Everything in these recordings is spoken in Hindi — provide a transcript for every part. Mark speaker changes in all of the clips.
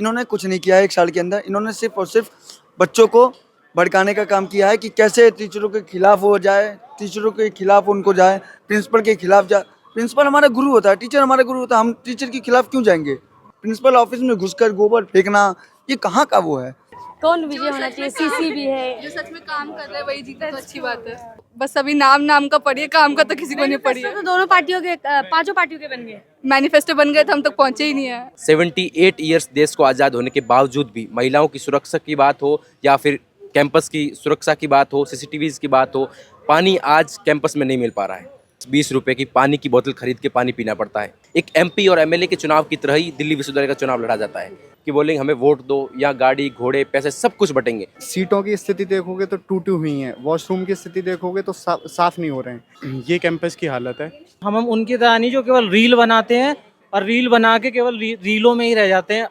Speaker 1: इन्होंने कुछ नहीं किया है 1 साल के अंदर। इन्होंने सिर्फ और सिर्फ बच्चों को भड़काने का काम किया है कि कैसे टीचरों के खिलाफ हो जाए, टीचरों के खिलाफ उनको जाए, प्रिंसिपल के खिलाफ जाए। प्रिंसिपल हमारा गुरु होता है, टीचर हमारा गुरु होता है, हम टीचर के खिलाफ क्यों जाएंगे? प्रिंसिपल ऑफिस में घुसकर गोबर फेंकना, ये कहाँ का वो है?
Speaker 2: कौन विजय होना चाहिए? सीसी भी है
Speaker 3: जो सच में काम कर रहा है वही जीता तो अच्छी बात है। बस अभी नाम का पढ़िए, काम का तो किसी को नहीं पढ़ी है।
Speaker 2: तो दोनों पार्टियों के पांचों पार्टियों के बन गए।
Speaker 3: मैनिफेस्टो बन गए थे, हम तक पहुंचे ही नहीं है।
Speaker 4: 78 ईयर्स देश को आज़ाद होने के बावजूद भी महिलाओं की सुरक्षा की बात हो या फिर कैंपस की सुरक्षा की बात हो, सीसीटीवीज की बात हो, पानी आज कैंपस में नहीं मिल पा रहा है। 20 रुपए की पानी की बोतल खरीद के पानी पीना पड़ता है। एक एमपी और एमएलए के चुनाव की तरह ही दिल्ली विश्वविद्यालय का चुनाव लड़ा जाता है कि बोलेंगे हमें वोट दो या गाड़ी घोड़े पैसे सब कुछ बटेंगे।
Speaker 5: सीटों की स्थिति देखोगे तो टूटी हुई हैं, वॉशरूम की स्थिति देखोगे तो साफ नहीं हो रहे हैं। ये कैंपस की हालत है।
Speaker 6: हम उनकी तरह नहीं जो केवल रील बनाते हैं और रील बना के केवल रीलों में ही रह जाते हैं।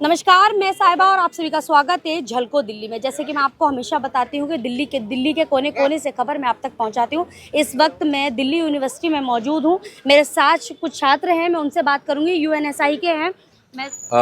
Speaker 2: नमस्कार, मैं साहिबा और आप सभी का स्वागत है झलको दिल्ली में। जैसे कि मैं आपको हमेशा बताती हूँ कि दिल्ली के कोने कोने से खबर मैं आप तक पहुँचाती हूँ। इस वक्त मैं दिल्ली यूनिवर्सिटी में मौजूद हूँ। मेरे साथ कुछ छात्र हैं, मैं उनसे बात करूँगी। यूएनएसआई के हैं।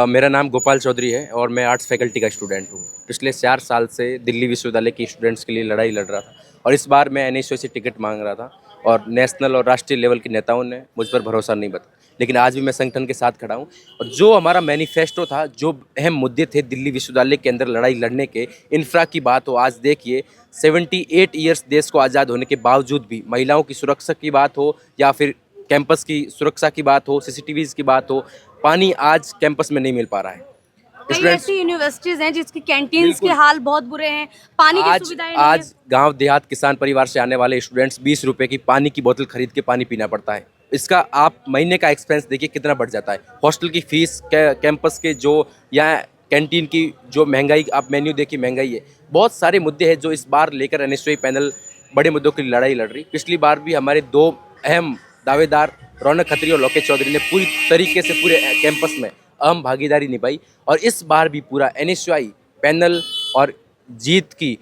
Speaker 4: मेरा नाम गोपाल चौधरी है और मैं आर्ट्स फैकल्टी का स्टूडेंट हूँ। पिछले 4 साल से दिल्ली विश्वविद्यालय की स्टूडेंट्स के लिए लड़ाई लड़ रहा था और इस बार मैं एनएसयू से टिकट मांग रहा था और नेशनल और राष्ट्रीय लेवल के नेताओं ने मुझ पर भरोसा नहीं बताया। लेकिन आज भी मैं संगठन के साथ खड़ा हूँ और जो हमारा मैनिफेस्टो था, जो अहम मुद्दे थे दिल्ली विश्वविद्यालय के अंदर लड़ाई लड़ने के, इंफ्रा की बात हो, आज देखिए 78 ईयर्स देश को आज़ाद होने के बावजूद भी महिलाओं की सुरक्षा की बात हो या फिर कैंपस की सुरक्षा की बात हो, सीसीटीवीज की बात हो, पानी आज कैंपस में नहीं मिल पा रहा है।
Speaker 2: कई ऐसी यूनिवर्सिटीज हैं जिसकी कैंटीन्स के हाल बहुत बुरे हैं, पानी की सुविधाएं नहीं
Speaker 4: आज
Speaker 2: है।
Speaker 4: गांव देहात किसान परिवार से आने वाले स्टूडेंट्स 20 रुपए की पानी की बोतल खरीद के पानी पीना पड़ता है। इसका आप महीने का एक्सपेंस देखिए कितना बढ़ जाता है। हॉस्टल की फीस, कैंपस के जो या कैंटीन की जो महंगाई, आप मेन्यू देखिए महंगाई है। बहुत सारे मुद्दे हैं जो इस बार लेकर एनएसयूआई पैनल बड़े मुद्दों की लड़ाई लड़ रही। पिछली बार भी हमारे 2 अहम दावेदार रौनक खत्री और लोकेश चौधरी ने पूरी तरीके से पूरे कैंपस में अहम भागीदारी निभाई और इस बार भी पूरा एनएसयूआई पैनल और जीत की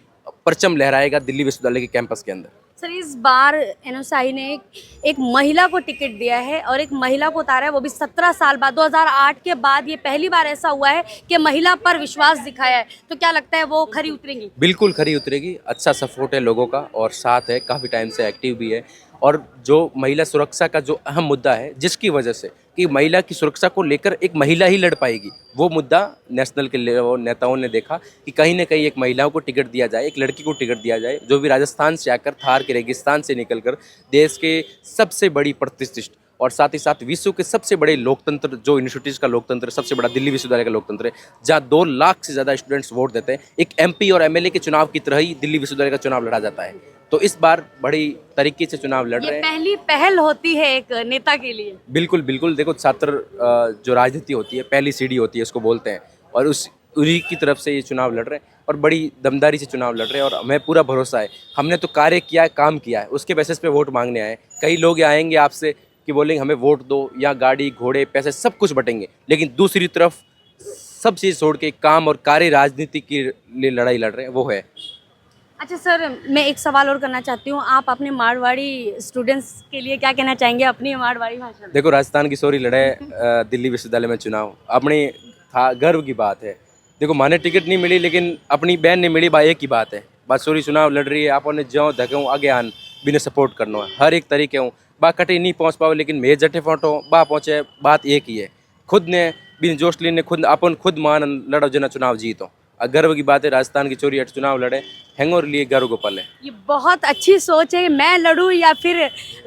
Speaker 4: परचम लहराएगा दिल्ली विश्वविद्यालय के कैंपस के अंदर।
Speaker 2: सर, इस बार एनएसयूआई ने एक महिला को टिकट दिया है और एक महिला को उतारा है, वो भी 17 साल बाद। 2008 के बाद ये पहली बार ऐसा हुआ है कि महिला पर विश्वास दिखाया है। तो क्या लगता है वो खरी उतरेंगी?
Speaker 4: बिल्कुल खरी उतरेगी। अच्छा सपोर्ट है लोगों का और साथ है, काफ़ी टाइम से एक्टिव भी है। और जो महिला सुरक्षा का जो अहम मुद्दा है, जिसकी वजह से कि महिला की सुरक्षा को लेकर एक महिला ही लड़ पाएगी, वो मुद्दा नेशनल के नेताओं ने देखा कि कहीं ना कहीं एक महिलाओं को टिकट दिया जाए, एक लड़की को टिकट दिया जाए जो भी राजस्थान से आकर, थार के रेगिस्तान से निकलकर देश के सबसे बड़ी प्रतिष्ठित और साथ ही साथ विश्व के सबसे बड़े लोकतंत्र, जो यूनिवर्सिटीज का लोकतंत्र सबसे बड़ा दिल्ली विश्वविद्यालय का लोकतंत्र है, जहाँ 2 लाख से ज़्यादा स्टूडेंट्स वोट देते हैं, एक एमपी और एमएलए के चुनाव की तरह ही दिल्ली विश्वविद्यालय का चुनाव लड़ा जाता है। तो इस बार बड़ी तरीके से चुनाव लड़ रहे हैं।
Speaker 2: पहली पहल होती है एक नेता के लिए।
Speaker 4: बिल्कुल बिल्कुल। देखो, छात्र जो राजनीति होती है, पहली सीढ़ी होती है, उसको बोलते हैं, और उन्हीं की तरफ से ये चुनाव लड़ रहे हैं और बड़ी दमदारी से चुनाव लड़ रहे हैं। और हमें पूरा भरोसा है, हमने तो कार्य किया है, काम किया है, उसके बेसिस पे वोट मांगने आए। कई लोग आएंगे आपसे कि बोलेंगे हमें वोट दो या गाड़ी घोड़े पैसे सब कुछ बटेंगे, लेकिन दूसरी तरफ सब चीज़ छोड़ के काम और कार्य राजनीति के लिए लड़ाई लड़ रहे हैं, वो है।
Speaker 2: अच्छा सर, मैं एक सवाल और करना चाहती हूँ। आप अपने मारवाड़ी स्टूडेंट्स के लिए क्या कहना चाहेंगे अपनी मारवाड़ी भाषा में?
Speaker 4: देखो, राजस्थान की सोरी लड़े दिल्ली विश्वविद्यालय में चुनाव अपनी था, गर्व की बात है। देखो, माने टिकट नहीं मिली लेकिन अपनी बहन नहीं मिली, भाई एक ही बात है। बात सोरी चुनाव लड़ रही है, आपने ज्यों धके आगे आन बिना सपोर्ट करना है हर एक तरीके हूँ। बा कटे नहीं पहुँच पाओ लेकिन मेरे जटे फोटो बा पहुँचे, बात एक ही है। खुद ने बिन जोशली ने खुद मान लड़ो जना चुनाव जीतो। गर्व की बात है, राजस्थान की चोरी हट चुनाव लड़े, हैंगोर लिए गर्व को पल है।
Speaker 2: ये बहुत अच्छी सोच है। मैं लड़ूं या फिर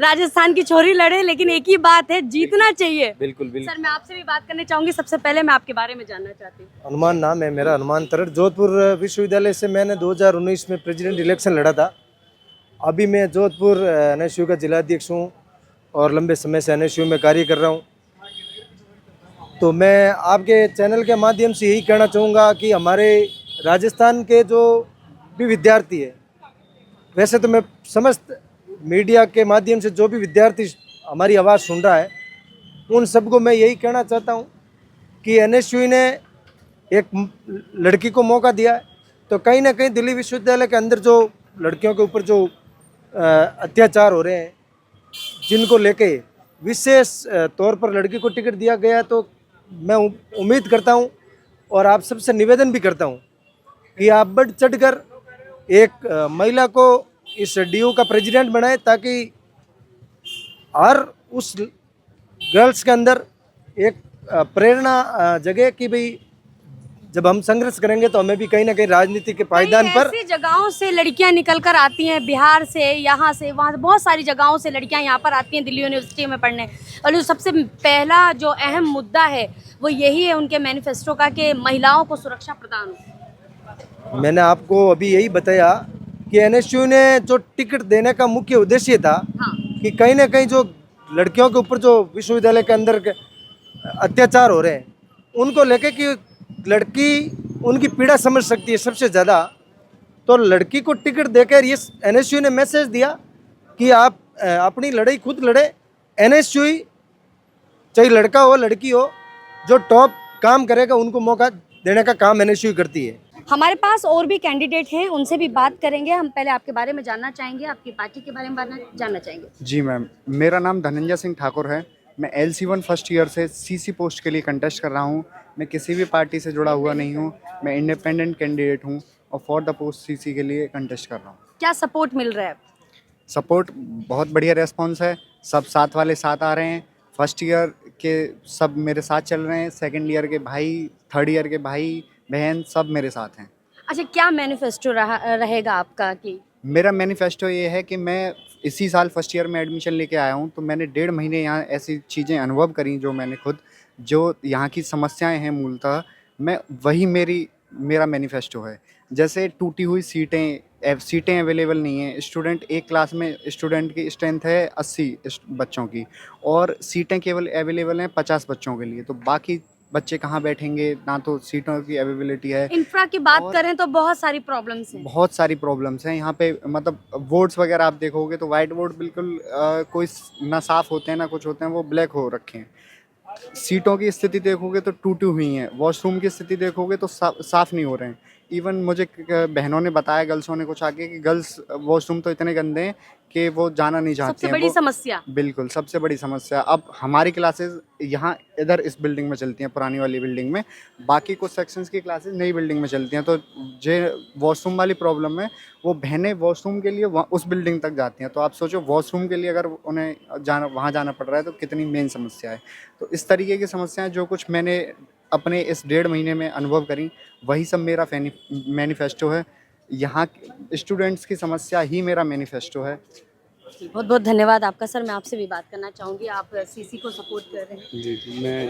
Speaker 2: राजस्थान की छोरी लड़े, लेकिन एक ही बात है, जीतना चाहिए।
Speaker 4: बिल्कुल बिल्कुल।
Speaker 2: सर, मैं आपसे भी बात करना चाहूंगी। सबसे पहले मैं आपके बारे में जानना चाहती हूँ।
Speaker 7: हनुमान नाम है मेरा, हनुमान तरड़। जोधपुर विश्वविद्यालय से मैंने 2019 में प्रेसिडेंट इलेक्शन लड़ा था। अभी मैं जोधपुर एनएसयू का जिलाध्यक्ष हूँ और लंबे समय से एनएसयू में कार्य कर रहा हूँ। तो मैं आपके चैनल के माध्यम से यही कहना चाहूँगा कि हमारे राजस्थान के जो भी विद्यार्थी है, वैसे तो मैं समस्त मीडिया के माध्यम से जो भी विद्यार्थी हमारी आवाज़ सुन रहा है, उन सबको मैं यही कहना चाहता हूँ कि एनएसयू ने एक लड़की को मौका दिया है, तो कहीं ना कहीं दिल्ली विश्वविद्यालय के अंदर जो लड़कियों के ऊपर जो अत्याचार हो रहे हैं, जिनको लेके विशेष तौर पर लड़की को टिकट दिया गया है, तो मैं उम्मीद करता हूँ और आप सबसे निवेदन भी करता हूँ कि आप बढ़ चढ़कर एक महिला को इस डीयू का प्रेसिडेंट बनाए, ताकि हर उस गर्ल्स के अंदर एक प्रेरणा जगे कि भाई जब हम संघर्ष करेंगे तो हमें भी कहीं ना कहीं राजनीति के पायदान पर।
Speaker 2: ऐसी जगहों से लड़कियां निकल कर आती हैं, बिहार से, यहाँ से, वहाँ बहुत सारी जगहों से लड़कियां यहाँ पर आती हैं दिल्ली यूनिवर्सिटी में पढ़ने, और जो सबसे पहला जो अहम मुद्दा है वो यही है उनके मैनिफेस्टो का कि महिलाओं को सुरक्षा प्रदान हो।
Speaker 7: मैंने आपको अभी यही बताया कि एनएसयू ने जो टिकट देने का मुख्य उद्देश्य था
Speaker 2: हाँ।
Speaker 7: कि कहीं ना कहीं जो लड़कियों के ऊपर जो विश्वविद्यालय के अंदर अत्याचार हो रहे हैं उनको लेके कि लड़की उनकी पीड़ा समझ सकती है सबसे ज़्यादा, तो लड़की को टिकट देकर ये एनएसयू ने मैसेज दिया कि आप अपनी लड़ाई खुद लड़े। एनएसयू चाहे लड़का हो लड़की हो, जो टॉप काम करेगा उनको मौका देने का काम एनएसयू करती है।
Speaker 2: हमारे पास और भी कैंडिडेट हैं, उनसे भी बात करेंगे। हम पहले आपके बारे में जानना चाहेंगे, आपकी पार्टी के बारे में जानना चाहेंगे।
Speaker 5: जी मैम, मेरा नाम धनंजय सिंह ठाकुर है। मैं LC1 फर्स्ट ईयर से CC पोस्ट के लिए कंटेस्ट कर रहा हूँ। मैं किसी भी पार्टी से जुड़ा हुआ नहीं हूँ, मैं इंडिपेंडेंट कैंडिडेट हूँ और फॉर द पोस्ट CC के लिए कंटेस्ट कर रहा हूँ।
Speaker 2: क्या सपोर्ट मिल रहा है?
Speaker 5: सपोर्ट बहुत बढ़िया रेस्पॉन्स है, सब साथ वाले साथ आ रहे हैं। फर्स्ट ईयर के सब मेरे साथ चल रहे हैं, सेकेंड ईयर के भाई, थर्ड ईयर के भाई बहन सब मेरे साथ हैं।
Speaker 2: अच्छा, क्या मैनिफेस्टो रहेगा आपका? कि
Speaker 5: मेरा मैनिफेस्टो ये है कि मैं इसी साल फर्स्ट ईयर में एडमिशन लेके आया हूँ, तो मैंने 1.5 महीने यहाँ ऐसी चीज़ें अनुभव करी जो मैंने खुद, जो यहाँ की समस्याएं हैं मूलतः, मैं वही मेरा मैनिफेस्टो है। जैसे टूटी हुई सीटें अवेलेबल नहीं हैं। स्टूडेंट एक क्लास में स्टूडेंट की स्ट्रेंथ है 80 बच्चों की, और सीटें केवल अवेलेबल हैं 50 बच्चों के लिए, तो बाकी बच्चे कहाँ बैठेंगे? ना तो सीटों की अवेलेबिलिटी है।
Speaker 2: इंफ्रा की बात करें तो बहुत सारी प्रॉब्लम्स हैं।
Speaker 5: बहुत सारी प्रॉब्लम्स हैं यहाँ पे, मतलब बोर्ड्स वगैरह आप देखोगे तो वाइट बोर्ड बिल्कुल कोई ना साफ़ होते हैं ना कुछ होते हैं, वो ब्लैक हो रखे हैं। सीटों की स्थिति देखोगे तो टूटी हुई हैं। वॉशरूम की स्थिति देखोगे तो साफ़ नहीं हो रहे हैं। इवन मुझे बहनों ने बताया, गर्ल्सों ने कुछ आके, कि गर्ल्स वॉशरूम तो इतने गंदे हैं कि वो जाना नहीं चाहती
Speaker 2: सबसे
Speaker 5: हैं।
Speaker 2: बड़ी समस्या।
Speaker 5: बिल्कुल सबसे बड़ी समस्या। अब हमारी क्लासेस यहाँ इधर इस बिल्डिंग में चलती हैं, पुरानी वाली बिल्डिंग में, बाकी कुछ सेक्शंस की क्लासेस नई बिल्डिंग में चलती हैं। तो जो वॉशरूम वाली प्रॉब्लम है, वो बहनें वॉशरूम के लिए उस बिल्डिंग तक जाती हैं। तो आप सोचो, वॉशरूम के लिए अगर उन्हें वहाँ जाना पड़ रहा है तो कितनी मेन समस्या है। तो इस तरीके की समस्याएं जो कुछ मैंने अपने इस 1.5 महीने में अनुभव करी, वही सब मेरा मैनिफेस्टो है। यहाँ स्टूडेंट्स की समस्या ही मेरा मैनिफेस्टो है।
Speaker 2: बहुत बहुत धन्यवाद आपका सर। मैं आपसे भी बात करना चाहूँगी, आप सीसी को सपोर्ट कर रहे हैं।
Speaker 8: जी, मैं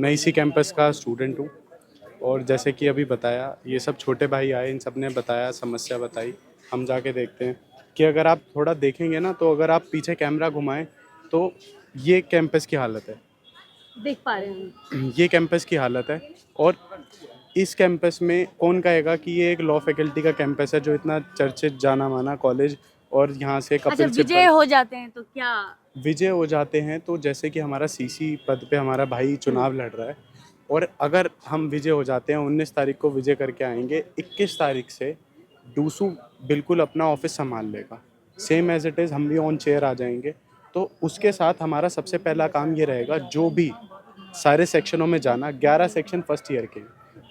Speaker 8: इसी कैंपस का स्टूडेंट हूँ। और जैसे कि अभी बताया, ये सब छोटे भाई आए, इन सब ने बताया, समस्या बताई। हम जाके देखते हैं कि अगर आप थोड़ा देखेंगे ना, तो अगर आप पीछे कैमरा घुमाएं तो ये कैंपस की हालत है।
Speaker 2: देख पा रहे हैं
Speaker 8: ये कैंपस की हालत है। और इस कैंपस में कौन कहेगा कि ये एक लॉ फैकल्टी का कैंपस है, जो इतना चर्चित जाना माना कॉलेज, और यहाँ से
Speaker 2: अच्छा,
Speaker 8: कपिल
Speaker 2: विजय हो जाते हैं तो क्या?
Speaker 8: विजय हो जाते हैं तो जैसे कि हमारा CC पद पे हमारा भाई चुनाव लड़ रहा है, और अगर हम विजय हो जाते हैं, 19 तारीख को विजय करके आएंगे, 21 तारीख से डूसू बिल्कुल अपना ऑफिस संभाल लेगा, सेम एज इट इज़, हम भी ऑन चेयर आ जाएंगे। तो उसके साथ हमारा सबसे पहला काम ये रहेगा, जो भी सारे सेक्शनों में जाना, 11 सेक्शन फर्स्ट ईयर के,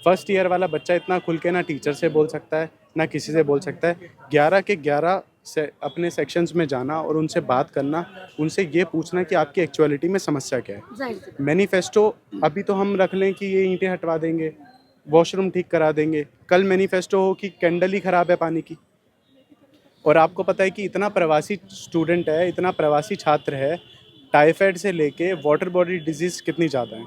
Speaker 8: फर्स्ट ईयर वाला बच्चा इतना खुल के ना टीचर से बोल सकता है ना किसी से बोल सकता है। 11 के 11 से अपने सेक्शंस में जाना और उनसे बात करना, उनसे ये पूछना कि आपकी एक्चुअलिटी में समस्या क्या है। मैनिफेस्टो अभी तो हम रख लें कि ये ईंटें हटवा देंगे, वॉशरूम ठीक करा देंगे, कल मैनिफेस्टो हो कि कैंडल ही ख़राब है पानी की। और आपको पता है कि इतना प्रवासी स्टूडेंट है, इतना प्रवासी छात्र है, टाइफाइड से लेके वाटर बॉडी डिजीज़ कितनी ज़्यादा है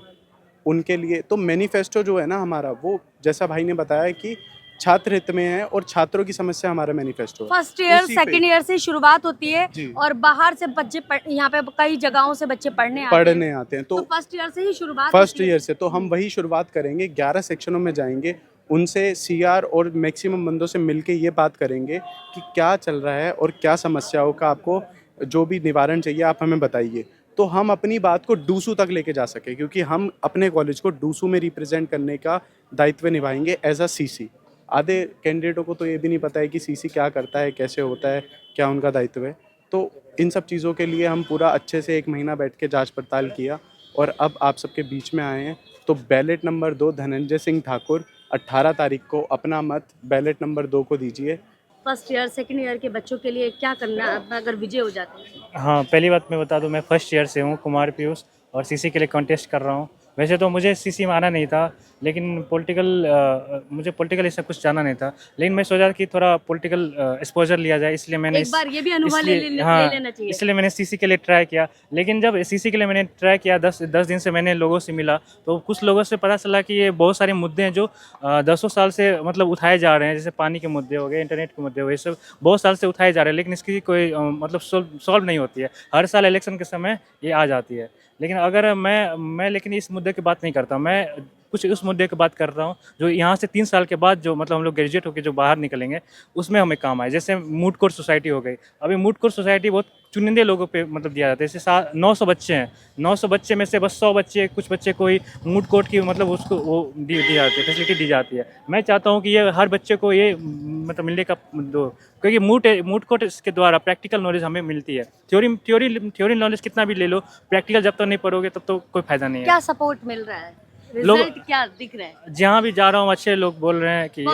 Speaker 8: उनके लिए। तो मैनिफेस्टो जो है ना हमारा, वो जैसा भाई ने बताया कि छात्र हित में है और छात्रों की समस्या हमारा मैनिफेस्टो है।
Speaker 2: फर्स्ट ईयर सेकंड ईयर से शुरुआत होती है
Speaker 8: जी।
Speaker 2: और बाहर से बच्चे यहाँ पे कई जगहों से बच्चे पढ़ने आते हैं।
Speaker 8: तो
Speaker 2: फर्स्ट ईयर से ही शुरुआत
Speaker 8: फर्स्ट
Speaker 2: होती है।
Speaker 8: ईयर से तो हम वही शुरुआत करेंगे, 11 सेक्शनों में जाएंगे, उनसे CR और मैक्सिमम बंदों से मिलके ये बात करेंगे कि क्या चल रहा है और क्या समस्याओं का आपको जो भी निवारण चाहिए आप हमें बताइए, तो हम अपनी बात को डूसू तक लेके जा सके, क्योंकि हम अपने कॉलेज को डूसू में रिप्रेजेंट करने का दायित्व निभाएंगे एज अ CC। आधे कैंडिडेटों को तो ये भी नहीं पता है कि CC क्या करता है, कैसे होता है, क्या उनका दायित्व है। तो इन सब चीज़ों के लिए हम पूरा अच्छे से 1 महीना बैठ के जांच पड़ताल किया और अब आप सबके बीच में आए हैं, तो बैलेट नंबर 2 धनंजय सिंह ठाकुर 18 तारीख को अपना मत बैलेट नंबर 2 को दीजिए।
Speaker 2: फर्स्ट ईयर सेकंड ईयर के बच्चों के लिए क्या करना है अगर विजय हो जाते हैं?
Speaker 9: हाँ, पहली बात मैं बता दूं, मैं फर्स्ट ईयर से हूँ, कुमार पीयूष, और सीसी के लिए कॉन्टेस्ट कर रहा हूँ। वैसे तो मुझे सीसी में आना नहीं था, लेकिन मुझे पॉलिटिकल ये सब कुछ जाना नहीं था, लेकिन मैं सोचा कि थोड़ा पॉलिटिकल एक्सपोजर लिया जाए, इसलिए मैंने
Speaker 2: एक बार ये भी अनुभव ले लेना चाहिए।
Speaker 9: इसलिए मैंने सीसी के लिए ट्राई किया। लेकिन जब सीसी के लिए मैंने ट्राई किया, 10 दिन से मैंने लोगों से मिला, तो कुछ लोगों से पता चला कि ये बहुत सारे मुद्दे हैं जो दसों साल से मतलब उठाए जा रहे हैं, जैसे पानी के मुद्दे हो गए, इंटरनेट के मुद्दे हो गए, सब बहुत साल से उठाए जा रहे हैं, लेकिन इसकी कोई मतलब सॉल्व नहीं होती है। हर साल इलेक्शन के समय ये आ जाती है। लेकिन अगर मैं लेकिन इस मुद्दे की बात नहीं करता, मैं कुछ उस मुद्दे की बात कर रहा हूँ जो यहाँ से 3 साल के बाद जो मतलब हम लोग ग्रेजुएट होकर जो बाहर निकलेंगे, उसमें हमें काम आए। जैसे मूड कोर्ट सोसाइटी हो गई, अभी मूड कोर्ट सोसाइटी बहुत चुनिंदे लोगों पे मतलब दिया जाता है। जैसे 900 बच्चे हैं, 900 बच्चे में से बस 100 बच्चे, कुछ बच्चे को ही मूड कोर्ट की मतलब उसको वो दी जाती है, फैसिलिटी दी जाती है। मैं चाहता हूँ कि ये हर बच्चे को ये मतलब मिलने का दो, क्योंकि मूड कोर्ट के द्वारा प्रैक्टिकल नॉलेज हमें मिलती है। थ्योरी नॉलेज कितना भी ले लो, प्रैक्टिकल जब तक नहीं पढ़ोगे तब तो कोई फायदा नहीं है।
Speaker 2: क्या सपोर्ट मिल रहा है?
Speaker 9: लोग
Speaker 2: रिजल्ट क्या दिख रहा है?
Speaker 9: जहाँ भी जा रहा हूँ अच्छे लोग बोल रहे हैं कि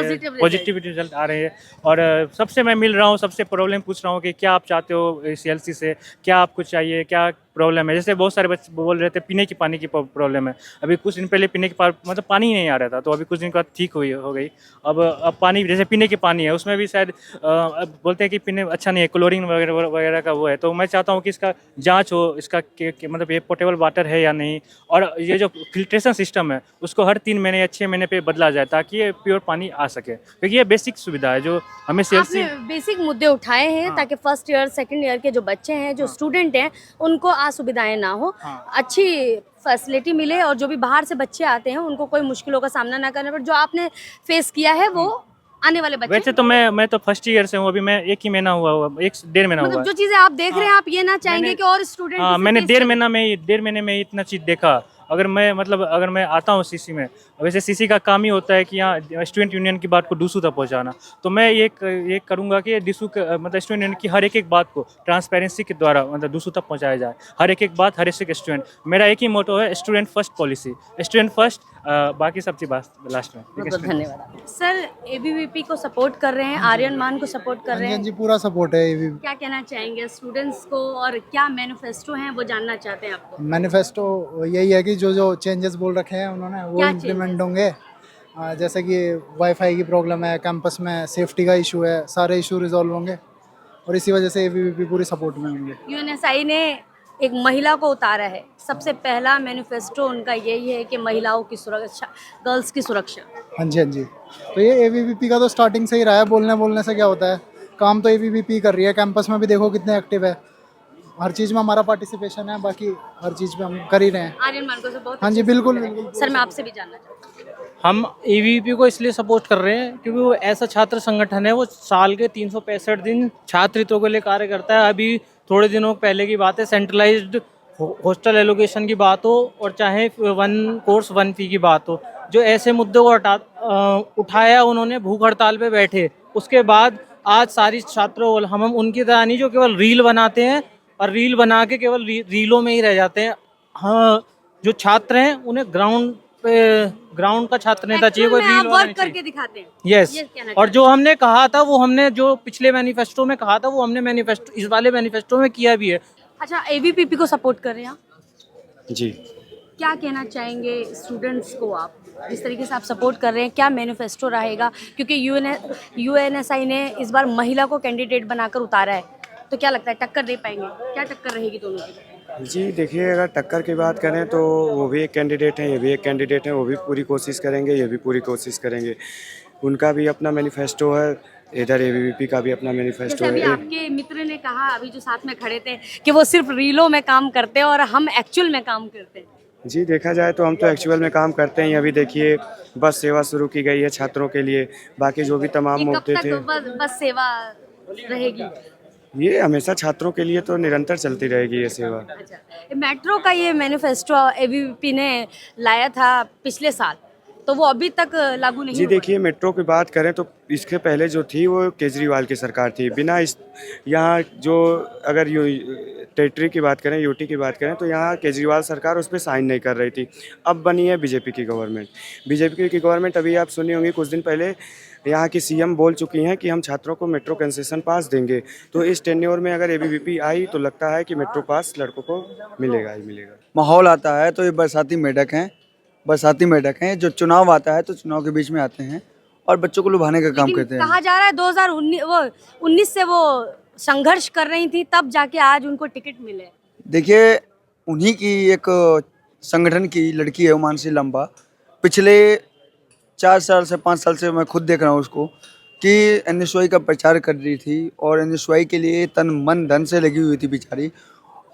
Speaker 9: पॉजिटिव रिजल्ट आ रहे हैं। और सबसे मैं मिल रहा हूँ, सबसे प्रॉब्लम पूछ रहा हूँ कि क्या आप चाहते हो CLC से, क्या आपको चाहिए, क्या प्रॉब्लम है। जैसे बहुत सारे बच्चे बोल रहे थे पीने की पानी की प्रॉब्लम है। अभी कुछ दिन पहले पीने की मतलब पानी ही नहीं आ रहा था, तो अभी कुछ दिन के बाद ठीक हो गई। अब पानी जैसे पीने की पानी है, उसमें भी शायद बोलते हैं कि पीने अच्छा नहीं है, क्लोरीन वगैरह का वो है। तो मैं चाहता हूँ कि इसका जाँच हो, इसका मतलब ये पोर्टेबल वाटर है या नहीं, और ये जो फिल्ट्रेशन सिस्टम है उसको हर 3 महीने या 6 महीने पे बदला जाए, ताकि ये प्योर पानी आ सके, क्योंकि ये बेसिक सुविधा है जो हमें
Speaker 2: आपने बेसिक मुद्दे उठाए हैं ताकि फर्स्ट ईयर सेकंड ईयर के जो बच्चे हैं, जो स्टूडेंट हैं, उनको असुविधाएं ना हो, अच्छी फैसिलिटी मिले, और जो भी बाहर से बच्चे आते हैं उनको कोई मुश्किलों का सामना ना करना पड़े। जो आपने फेस किया है वो आने वाले बच्चे।
Speaker 9: वैसे तो मैं तो फर्स्ट ईयर से हूँ, अभी मैं 1 ही महीना हुआ, 1-1.5 महीना
Speaker 2: मतलब
Speaker 9: हुआ।
Speaker 2: जो चीजें आप देख रहे हैं, आप ये ना चाहेंगे कि और स्टूडेंट?
Speaker 9: हाँ, मैंने 1.5 महीने में इतना चीज़ देखा। अगर मैं आता हूँ सीसी में, वैसे सीसी का काम ही होता है कि यहाँ स्टूडेंट यूनियन की बात को डीसू तक पहुँचाना, तो मैं ये करूँगा कि डीसू मतलब स्टूडेंट यूनियन की हर एक बात को ट्रांसपेरेंसी के द्वारा मतलब डीसू तक पहुँचाया जाए। हर एक बात, हर एक स्टूडेंट। मेरा एक ही मोटो है, student first policy, student first, बाकी सब चीज़ लास्ट में।
Speaker 2: धन्यवाद सर। ABVP को सपोर्ट कर रहे हैं, आर्यन मान को सपोर्ट कर रहे हैं,
Speaker 5: जी पूरा सपोर्ट है।
Speaker 2: क्या कहना चाहेंगे स्टूडेंट्स को, और क्या मैनिफेस्टो हैं वो जानना चाहते हैं आपको?
Speaker 5: मैनिफेस्टो यही है कि जो चेंजेस बोल रखे हैं उन्होंने वो
Speaker 2: क्या
Speaker 5: इम्प्लीमेंट होंगे। जैसे कि वाईफाई की प्रॉब्लम है, कैंपस में सेफ्टी का इशू है, सारे इशू रिजॉल्व होंगे, और इसी वजह से ABVP पूरी सपोर्ट में होंगे।
Speaker 2: UNSI ने एक महिला को उतारा है, सबसे पहला मैनिफेस्टो उनका यही है कि महिलाओं की सुरक्षा, गर्ल्स की सुरक्षा।
Speaker 5: हाँ जी। तो ये ABVP का तो स्टार्टिंग से ही रहा है। बोलने से क्या होता है, काम तो ABVP कर रही है। कैंपस में भी देखो कितने एक्टिव है, हर चीज़ में हमारा पार्टिसिपेशन है, बाकी हर चीज़ में हम कर ही रहे हैं।
Speaker 2: आर्यन मान को से बहुत
Speaker 5: हाँ जी, बिल्कुल।
Speaker 2: सर मैं आपसे भी जानना चाहती हूँ।
Speaker 6: हम ABVP को इसलिए सपोर्ट कर रहे हैं क्योंकि वो ऐसा छात्र संगठन है, वो साल के 365 दिन छात्र हितों के लिए कार्य करता है। अभी थोड़े दिनों पहले की बात है, सेंट्रलाइज्ड हॉस्टल एलोकेशन की बात हो, और चाहे 1 कोर्स 1 फी की बात हो, जो ऐसे मुद्दों को उठाया उन्होंने, भूख हड़ताल पे बैठे। उसके बाद आज सारी छात्रों, हम उनकी तरह नहीं जो केवल रील बनाते हैं और रील बना के केवल रीलों में ही रह जाते हैं। हाँ, जो छात्र हैं उन्हें ग्राउंड का छात्र नेता चाहिए, कोई रील
Speaker 2: वर्क करके दिखाते हैं।
Speaker 6: यस, और जो हमने कहा था वो हमने जो पिछले मैनिफेस्टो में कहा था वो हमने इस वाले मैनिफेस्टो में किया भी है।
Speaker 2: अच्छा, ABVP को सपोर्ट कर रहे हैं आप
Speaker 10: जी।
Speaker 2: क्या कहना चाहेंगे स्टूडेंट्स को? आप जिस तरीके से आप सपोर्ट कर रहे हैं, क्या मैनिफेस्टो रहेगा? क्योंकि UNSI ने इस बार महिला को कैंडिडेट बनाकर उतारा है, तो क्या लगता है टक्कर दे पाएंगे? क्या टक्कर रहेगी दोनों की?
Speaker 10: जी देखिए, अगर टक्कर की बात करें तो वो भी एक कैंडिडेट हैं, ये भी एक कैंडिडेट हैं, वो भी पूरी कोशिश करेंगे, ये भी पूरी कोशिश करेंगे। उनका भी अपना मैनिफेस्टो है, इधर ABVP का भी अपना मैनिफेस्टो
Speaker 2: है। अभी आपके मित्र ने कहा, अभी जो साथ में खड़े थे, कि वो सिर्फ रीलों में काम करते हैं और हम एक्चुअल में काम करते हैं।
Speaker 10: जी देखा जाए तो हम तो एक्चुअल में काम करते हैं। अभी देखिए बस सेवा शुरू की गई है छात्रों के लिए, बाकी जो भी तमाम मुद्दे थे।
Speaker 2: बस सेवा रहेगी?
Speaker 10: ये हमेशा छात्रों के लिए तो निरंतर चलती रहेगी ये सेवा।
Speaker 2: अच्छा, मेट्रो का ये मैनिफेस्टो ABVP ने लाया था पिछले साल, तो वो अभी तक लागू नहीं
Speaker 10: जी
Speaker 2: हुआ।
Speaker 10: देखिए, मेट्रो की बात करें तो इसके पहले जो थी वो केजरीवाल की सरकार थी। बिना इस यहाँ जो अगर टेरिटरी की बात करें, यूटी की बात करें, तो यहाँ केजरीवाल सरकार उस पर साइन नहीं कर रही थी। अब बनी है बीजेपी की गवर्नमेंट। बीजेपी की गवर्नमेंट, अभी आप सुनी होंगी कुछ दिन पहले यहाँ की सीएम बोल चुकी हैं कि हम छात्रों को मेट्रो कंसेशन पास देंगे। तो इस टेन्योर में अगर एबीवीपी आई तो लगता है कि मेट्रो पास लड़कों को मिलेगा ही मिलेगा।
Speaker 1: माहौल आता है तो ये बरसाती मेढक हैं, बरसाती मेढक हैं। जो चुनाव आता है तो चुनाव के बीच में आते हैं और बच्चों को लुभाने का काम
Speaker 2: लेकिन
Speaker 1: करते हैं।
Speaker 2: कहा जा रहा है 2019 से वो संघर्ष कर रही थी, तब जाके आज उनको टिकट मिले।
Speaker 1: देखिए, उन्हीं की एक संगठन की लड़की है उमानसी लंबा। पिछले 4 साल से 5 साल से मैं खुद देख रहा हूँ उसको कि एनएसयूआई का प्रचार कर रही थी और एनएसयूआई के लिए तन मन धन से लगी हुई थी बेचारी।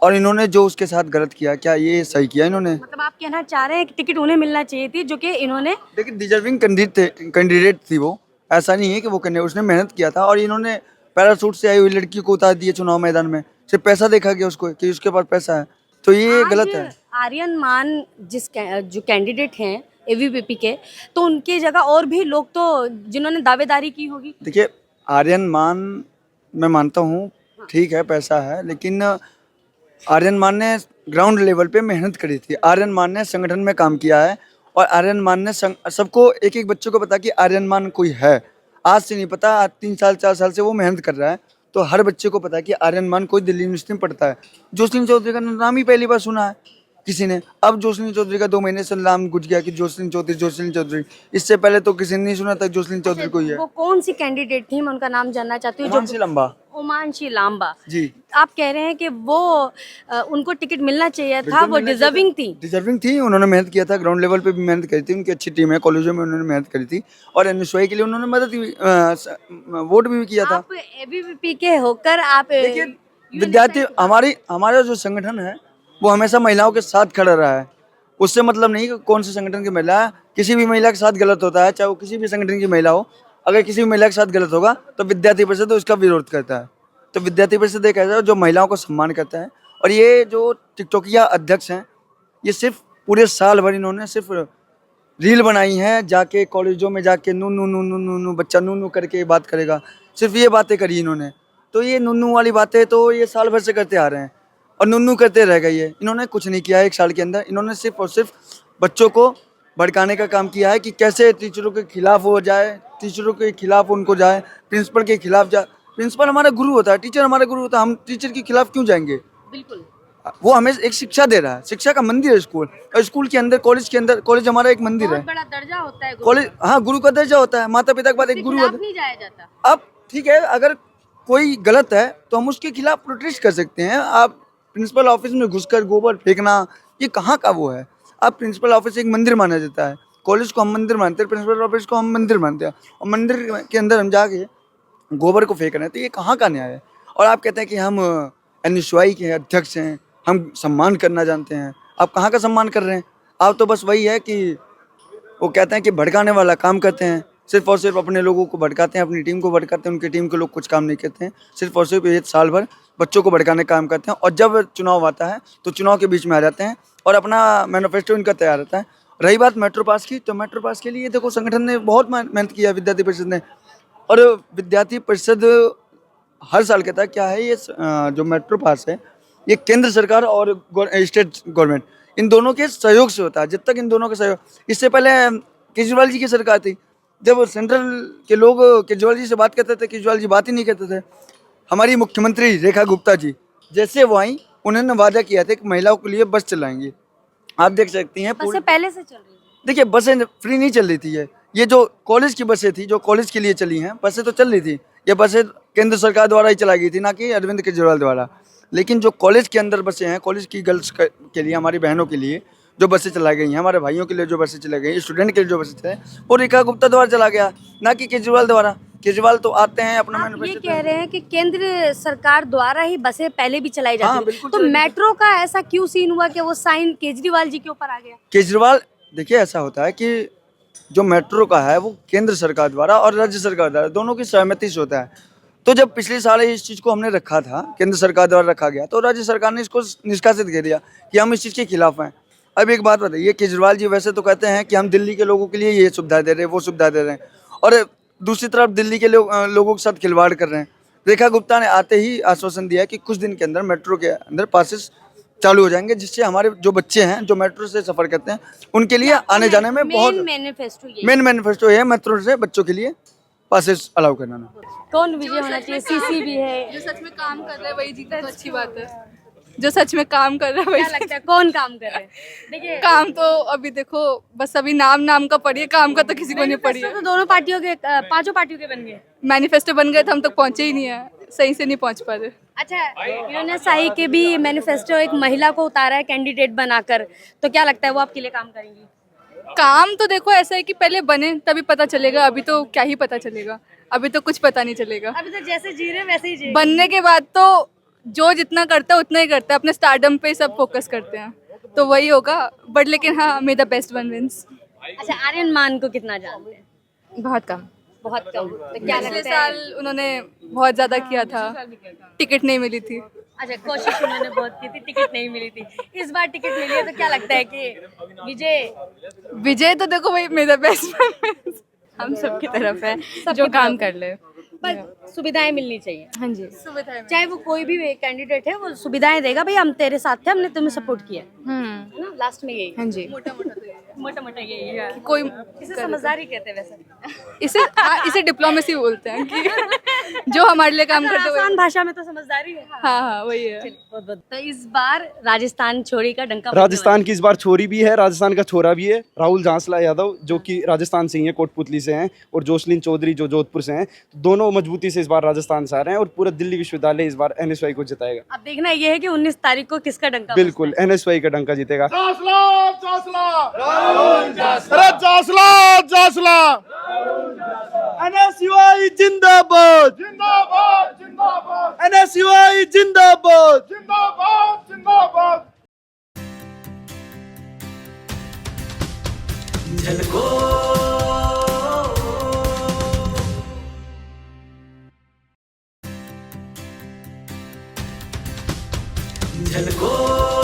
Speaker 1: और इन्होंने जो उसके साथ गलत किया, क्या ये सही किया इन्होंने?
Speaker 2: मतलब आप कहना चाह रहे हैं कि टिकट उन्हें मिलना चाहिए थी, जो कि इन्होंने
Speaker 1: लेकिन डिजर्विंग कैंडिडेट थी वो। ऐसा नहीं है कि वो करने, उसने मेहनत किया था और इन्होंने पैराशूट से आई हुई लड़की को उतार दिया चुनाव मैदान में। सिर्फ पैसा देखा गया उसको कि उसके पास पैसा है, तो ये
Speaker 2: आज
Speaker 1: गलत है।
Speaker 2: आर्यन मान जो कैंडिडेट हैं एबीवीपी के, तो उनकी जगह और भी लोग तो जिन्होंने दावेदारी की होगी।
Speaker 1: देखिए, आर्यन मान मैं मानता हूँ ठीक है, पैसा है, लेकिन आर्यन मान ने ग्राउंड लेवल पे मेहनत करी थी। आर्यन मान ने संगठन में काम किया है और आर्यन मान ने सबको, एक एक बच्चे को पता कि आर्यन मान कोई है। आज से नहीं पता, आज 3 साल 4 साल से वो मेहनत कर रहा है, तो हर बच्चे को पता है कि आर्यन मान कोई दिल्ली यूनिवर्सिटी में पढ़ता है। जोसलीन चौधरी का नाम ही पहली बार सुना है किसी ने। अब जोसलीन चौधरी का 2 महीने से नाम गुज गया कि जोसलीन चौधरी। इससे पहले तो किसी ने नहीं सुना था जोसलीन चौधरी कोई है।
Speaker 2: वो कौन सी कैंडिडेट थी, मैं उनका नाम जानना चाहती हूँ।
Speaker 1: उमानसी लंबा
Speaker 2: उमानसी लांबा
Speaker 1: जी।
Speaker 2: आप कह रहे हैं कि वो उनको टिकट मिलना चाहिए था, वो डिजर्विंग थी।
Speaker 1: डिजर्विंग थी, उन्होंने मेहनत किया था, ग्राउंड लेवल पे भी मेहनत करी थी, उनकी अच्छी टीम है, कॉलेजों में उन्होंने मेहनत करी थी और एनएसयूआई के लिए उन्होंने मदद भी वोट भी किया था।
Speaker 2: आप एबीवीपी के होकर आप
Speaker 1: देखिए, विद्यार्थी हमारा जो संगठन है वो हमेशा महिलाओं के साथ खड़ा रहा है। उससे मतलब नहीं कि कौन से संगठन की महिला है, किसी भी महिला के साथ गलत होता है, चाहे वो किसी भी संगठन की महिला हो, अगर किसी भी महिला के साथ गलत होगा तो विद्यार्थी परिषद उसका विरोध करता है। तो विद्यार्थी परिषद एक ऐसा है जो महिलाओं को सम्मान करता है। और ये जो टिकटॉकिया अध्यक्ष हैं, ये सिर्फ पूरे साल भर इन्होंने सिर्फ रील बनाई है, जाके कॉलेजों में जाके नू नू नू नू नू नू बच्चा नू नू करके बात करेगा, सिर्फ ये बातें करी इन्होंने। तो ये नू वाली बातें तो ये साल भर से करते आ रहे हैं और नू करते रह गई है। इन्होंने कुछ नहीं किया है 1 साल के अंदर। इन्होंने सिर्फ और सिर्फ बच्चों को भड़काने का काम किया है कि कैसे टीचरों के खिलाफ हो जाए, टीचरों के खिलाफ उनको जाए, प्रिंसिपल के खिलाफ जाए। प्रिंसिपल हमारा गुरु होता है, टीचर हमारा गुरु होता है, हम टीचर के खिलाफ क्यों जाएंगे?
Speaker 2: बिल्कुल।
Speaker 1: वो हमें एक शिक्षा दे रहा है, शिक्षा का मंदिर है स्कूल, और स्कूल के अंदर, कॉलेज के अंदर, कॉलेज हमारा एक मंदिर है,
Speaker 2: बहुत बड़ा दर्जा होता है
Speaker 1: कॉलेज, हाँ, गुरु का दर्जा होता है। माता पिता के बाद एक गुरु होता है।
Speaker 2: नहीं जाया जाता।
Speaker 1: अब ठीक है, अगर कोई गलत है तो हम उसके खिलाफ प्रोटेस्ट कर सकते हैं। आप प्रिंसिपल ऑफिस में घुसकर गोबर फेंकना, ये कहाँ का वो है? अब प्रिंसिपल ऑफिस एक मंदिर माना जाता है, कॉलेज को हम मंदिर मानते हैं, प्रिंसिपल ऑफिस को हम मंदिर मानते हैं, और मंदिर के अंदर हम जाके गोबर को फेंक रहे हैं, तो ये कहाँ का न्याय है? और आप कहते हैं कि हम एनएसयूआई के अध्यक्ष हैं, हम सम्मान करना जानते हैं। आप कहाँ का सम्मान कर रहे हैं? आप तो बस वही है कि वो कहते हैं कि भड़काने वाला काम करते हैं, सिर्फ और सिर्फ अपने लोगों को भड़काते हैं, अपनी टीम को भड़काते हैं, उनकी टीम के लोग कुछ काम नहीं करते हैं, सिर्फ और सिर्फ ये साल भर बच्चों को भड़काने का काम करते हैं। और जब चुनाव आता है तो चुनाव के बीच में आ जाते हैं और अपना मैनिफेस्टो इनका तैयार रहता है। रही बात मेट्रो पास की, तो मेट्रो पास के लिए देखो संगठन ने बहुत मेहनत किया, विद्यार्थी परिषद ने। और विद्यार्थी परिषद हर साल कहता है क्या है ये जो मेट्रो पास है, ये केंद्र सरकार और स्टेट गवर्नमेंट, इन दोनों के सहयोग से होता है। जब तक इन दोनों का सहयोग, इससे पहले केजरीवाल जी की सरकार थी, जब सेंट्रल के लोग केजरीवाल जी से बात करते थे, केजरीवाल जी बात ही नहीं करते थे। हमारी मुख्यमंत्री रेखा गुप्ता जी जैसे वो आई, उन्होंने वादा किया था कि महिलाओं के लिए बस चलाएंगे। आप देख सकती हैं
Speaker 2: बसें पहले से चल रही है।
Speaker 1: देखिए, बसें फ्री नहीं चल रही थी। ये जो कॉलेज की बसें थी, जो कॉलेज के लिए चली हैं, बसें तो चल रही थी। ये बसें केंद्र सरकार द्वारा ही चलाई गई थी, ना कि अरविंद केजरीवाल द्वारा। लेकिन जो कॉलेज के अंदर बसें हैं, कॉलेज की गर्ल्स के लिए, हमारी बहनों के लिए जो बसें चलाई गई हैं, हमारे भाइयों के लिए जो बसें चलाई गई, स्टूडेंट के लिए जो बसें चलाई, वो रेखा गुप्ता द्वारा चला गया, ना कि केजरीवाल द्वारा। केजरीवाल तो आते हैं अपना
Speaker 2: आप ये कह रहे हैं कि केंद्र सरकार द्वारा ही बसें पहले भी चलाई
Speaker 1: हाँ,
Speaker 2: जाती
Speaker 1: बिल्कुल
Speaker 2: तो
Speaker 1: चलाई
Speaker 2: मेट्रो का ऐसा क्यों सीन हुआ कि वो साइन केजरीवाल जी के ऊपर आ गया?
Speaker 1: केजरीवाल, देखिए ऐसा होता है कि जो मेट्रो का है वो केंद्र सरकार द्वारा और राज्य सरकार द्वारा दोनों की सहमति से होता है। तो जब पिछले साल इस चीज़ को हमने रखा था, केंद्र सरकार द्वारा रखा गया, तो राज्य सरकार ने इसको निष्कासित कर दिया कि हम इस चीज़ के खिलाफ हैं। अब एक बात बताइए, केजरीवाल जी वैसे तो कहते हैं कि हम दिल्ली के लोगों के लिए ये सुविधा दे रहे हैं, वो सुविधा दे रहे हैं, और दूसरी तरफ दिल्ली के लोगों के साथ खिलवाड़ कर रहे हैं। रेखा गुप्ता ने आते ही आश्वासन दिया कि कुछ दिन के अंदर मेट्रो के अंदर पासेस चालू हो जाएंगे, जिससे हमारे जो बच्चे हैं जो मेट्रो से सफ़र करते हैं उनके लिए आने जाने में बहुत मेन मैनिफेस्टो है मेट्रो से बच्चों के लिए पासेस अलाउ करना।
Speaker 2: कौन विजय होना चाहिए? सीसी भी है।
Speaker 3: जो सच में काम कर रहा है वही जीता तो अच्छी बात है। जो सच में काम कर रहा है वही
Speaker 2: क्या लगता है कौन काम कर रहे हैं? देखिए,
Speaker 3: काम तो अभी देखो, बस अभी नाम का पढ़िए, काम का तो किसी को नहीं पढ़ी है।
Speaker 2: तो दोनों पार्टियों के, पांचों पार्टियों के बन गए।
Speaker 3: मैनिफेस्टो बन गए तो हम तक पहुंचे ही नहीं है, सही से नहीं पहुंच पा रहे।
Speaker 2: अच्छा, इन्होंने साई के भी मैनिफेस्टो एक महिला को उतारा है कैंडिडेट बनाकर, तो क्या लगता है वो आपके लिए काम करेंगी?
Speaker 3: काम तो देखो ऐसा है कि पहले बने तभी पता चलेगा, अभी तो क्या ही पता चलेगा, अभी तो कुछ पता नहीं चलेगा।
Speaker 2: अभी तो जैसे जी रहे वैसे ही जी।
Speaker 3: बनने के बाद तो जो जितना करता है उतना ही करता है, अपने स्टारडम पे सब फोकस करते हैं, तो वही होगा। बट लेकिन हाँ, may the best one wins.
Speaker 2: अच्छा, आर्यन मान को कितना जानते हैं?
Speaker 3: बहुत कम।
Speaker 2: बहुत कम। तो क्या
Speaker 3: पिछले
Speaker 2: लगता है?
Speaker 3: साल उन्होंने बहुत ज्यादा किया था, टिकट नहीं मिली थी।
Speaker 2: अच्छा, कोशिश उन्होंने बहुत की थी, टिकट नहीं मिली थी। इस बार टिकट मिली है, तो क्या लगता है कि
Speaker 3: विजय तो देखो वही मे द बेस्ट हम सबकी तरफ है, जो काम कर ले,
Speaker 2: पर सुविधाएं मिलनी चाहिए।
Speaker 3: हाँ जी, सुविधाएं।
Speaker 2: चाहे वो कोई भी कैंडिडेट है, वो सुविधाएं देगा, भाई हम तेरे साथ थे, हमने तुम्हें सपोर्ट किया है ना, लास्ट में यही।
Speaker 3: हाँ जी,
Speaker 2: मोटा यही है।
Speaker 3: कोई
Speaker 2: इसे समझदारी कहते हैं वैसे।
Speaker 3: इसे डिप्लोमेसी बोलते हैं कि जो हमारे लिए काम करते
Speaker 2: आसान भाषा में तो समझदारी है।
Speaker 3: हाँ वही है।
Speaker 2: बहुत बहुत। तो इस बार राजस्थान छोड़ी का डंका
Speaker 11: राजस्थान की इस बार छोरी भी है, राजस्थान का छोरा भी है। राहुल झांसला यादव जो कि राजस्थान से ही है, कोटपुतली से हैं, और जोसलिन चौधरी जो जोधपुर से हैं, तो दोनों मजबूती से इस बार राजस्थान से आ रहे हैं, और पूरा दिल्ली विश्वविद्यालय इस बार NSY को जिताएगा।
Speaker 2: अब देखना ये है कि 19 तारीख को किसका डंका
Speaker 11: बिल्कुल NSY का डंका जीतेगा। NSY जिंदाबाद, NSY जिंदाबाद।
Speaker 12: झलको